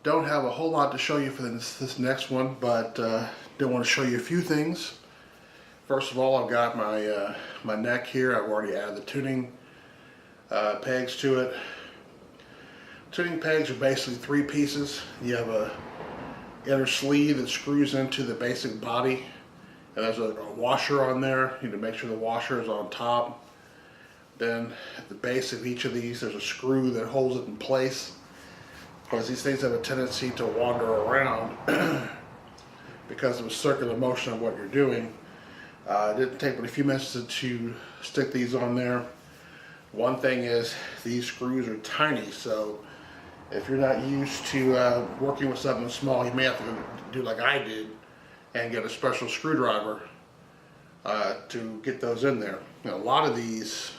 Don't have a whole lot to show you for this next one, but do want to show you a few things. First of all, I've got my my neck here. I've already added the tuning pegs to it. Tuning pegs are basically three pieces. You have a inner sleeve that screws into the basic body, and there's a washer on there. You need to make sure the washer is on top. Then at the base of each of these, there's a screw that holds it in place, because these things have a tendency to wander around because of the circular motion of what you're doing. It didn't take but a few minutes to stick these on there. One thing is, these screws are tiny, so if you're not used to working with something small, you may have to do like I did and get a special screwdriver to get those in there. You know, a lot of these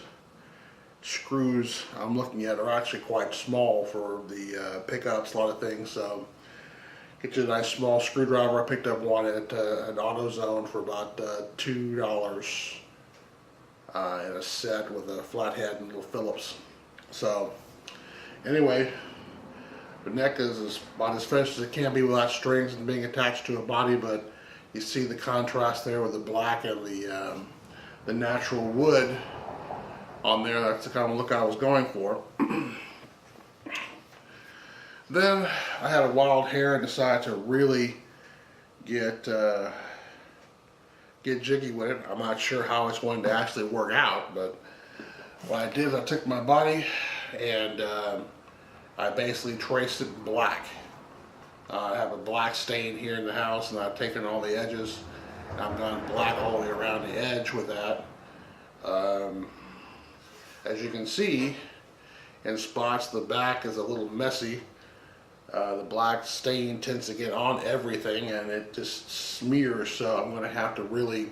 screws I'm looking at are actually quite small for the pickups, a lot of things, so get you a nice small screwdriver. I picked up one at an AutoZone for about $2 in a set with a flathead and little Phillips. So anyway, the neck is about as finished as it can be without strings and being attached to a body, but you see the contrast there with the black and the natural wood on there. That's the kind of look I was going for. Then I had a wild hair and decided to really get jiggy with it. I'm not sure how it's going to actually work out, but what I did is I took my body and I basically traced it in black. I have a black stain here in the house, and I've taken all the edges and I've gone black all the way around the edge with that. As you can see, in spots the back is a little messy. The black stain tends to get on everything and it just smears, so I'm going to have to really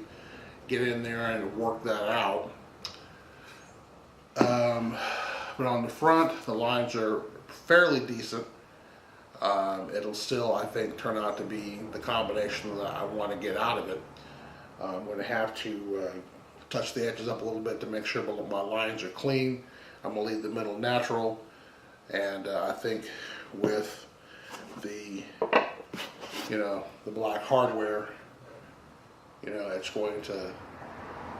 get in there and work that out. But on the front, the lines are fairly decent. It'll still, I think, turn out to be the combination that I want to get out of it. I'm going to have to touch the edges up a little bit to make sure my lines are clean. I'm going to leave the middle natural, and I think with the the black hardware, it's going to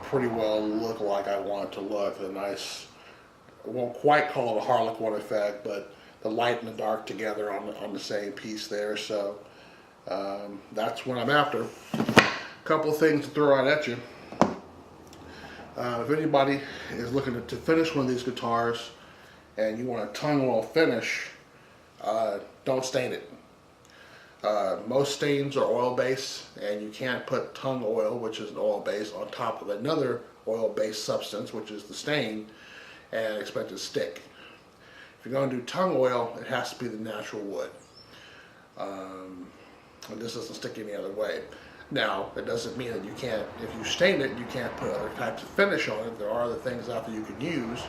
pretty well look like I want it to look. A nice, I won't quite call it a Harlequin effect, but the light and the dark together on the same piece there. So that's what I'm after. A couple of things to throw out at you. If anybody is looking to finish one of these guitars and you want a tongue oil finish, don't stain it. Most stains are oil based, and you can't put tongue oil, which is an oil base, on top of another oil based substance, which is the stain, and expect it to stick. If you're going to do tongue oil, it has to be the natural wood. And this doesn't stick any other way. Now, it doesn't mean that you can't, if you stain it, you can't put other types of finish on it. There are other things out there you can use,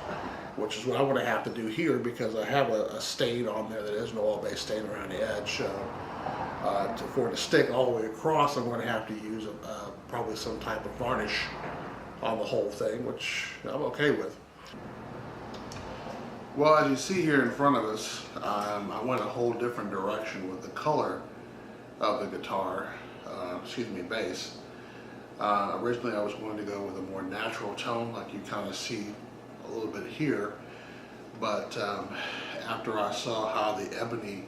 which is what I'm going to have to do here, because I have a stain on there that is an oil-based stain around the edge. So for it to stick all the way across, I'm going to have to use probably some type of varnish on the whole thing, which I'm okay with. Well, as you see here in front of us, I went a whole different direction with the color of the guitar. Bass. Originally I was going to go with a more natural tone, like you kind of see a little bit here, but after I saw how the ebony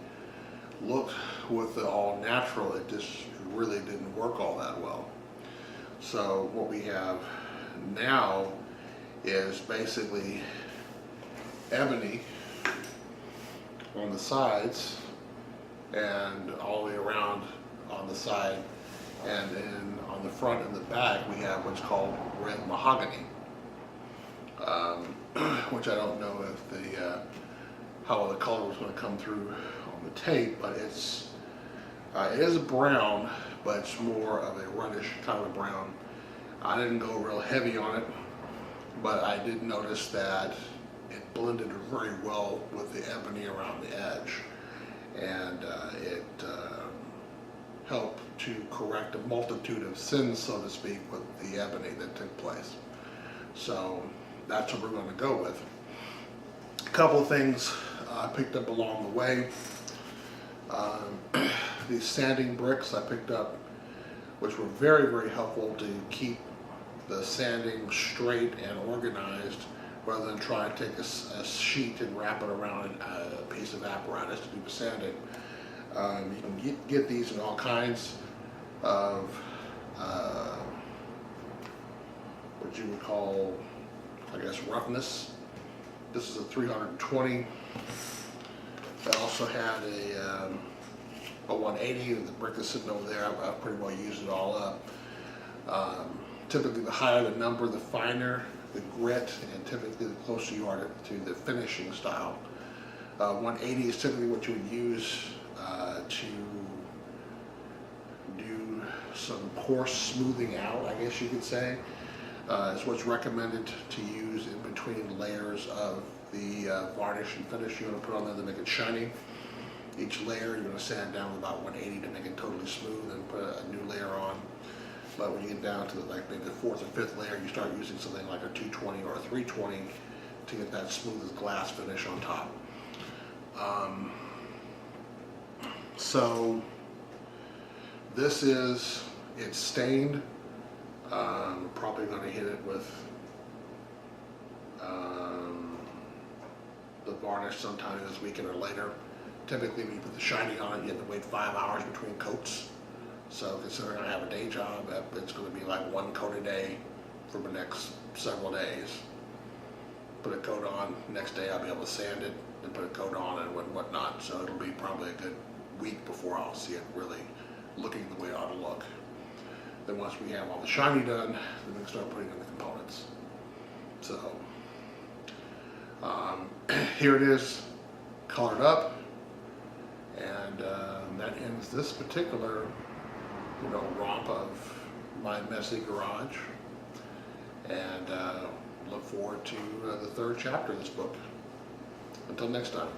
looked with the all natural, it just really didn't work all that well. So what we have now is basically ebony on the sides and all the way around on the side, and then on the front and the back we have what's called red mahogany, which I don't know if how the color was going to come through on the tape, but it is a brown, but it's more of a reddish kind of brown. I didn't go real heavy on it, but I did notice that it blended very well with the ebony around the edge, and it helped to correct a multitude of sins, so to speak, with the ebony that took place. So that's what we're going to go with. A couple of things I picked up along the way. These sanding bricks I picked up, which were very, very helpful to keep the sanding straight and organized, rather than try and take a sheet and wrap it around a piece of apparatus to do the sanding. You can get these in all kinds of what you would call, I guess, roughness. This is a 320. I also had a 180. The brick is sitting over there. I've pretty well used it all up. Typically, the higher the number, the finer the grit, and typically the closer you are to the finishing style. 180 is typically what you would use to do some coarse smoothing out, I guess you could say. Is what's recommended to use in between layers of the varnish and finish you want to put on there to make it shiny. Each layer you're going to sand down with about 180 to make it totally smooth and put a new layer on. But when you get down to like maybe the fourth or fifth layer, you start using something like a 220 or a 320 to get that smooth as glass finish on top. So this is, it's stained. We're probably going to hit it with the varnish sometime this weekend or later. Typically when you put the shiny on it, you have to wait 5 hours between coats. So considering I have a day job, it's going to be like one coat a day for the next several days. Put a coat on, next day I'll be able to sand it, and put a coat on and whatnot. So it'll be probably a good week before I'll see it really looking the way it ought to look. Then once we have all the shiny done, then we can start putting in the components. So here it is, colored up, and that ends this particular romp of my messy garage, and look forward to the third chapter of this book. Until next time.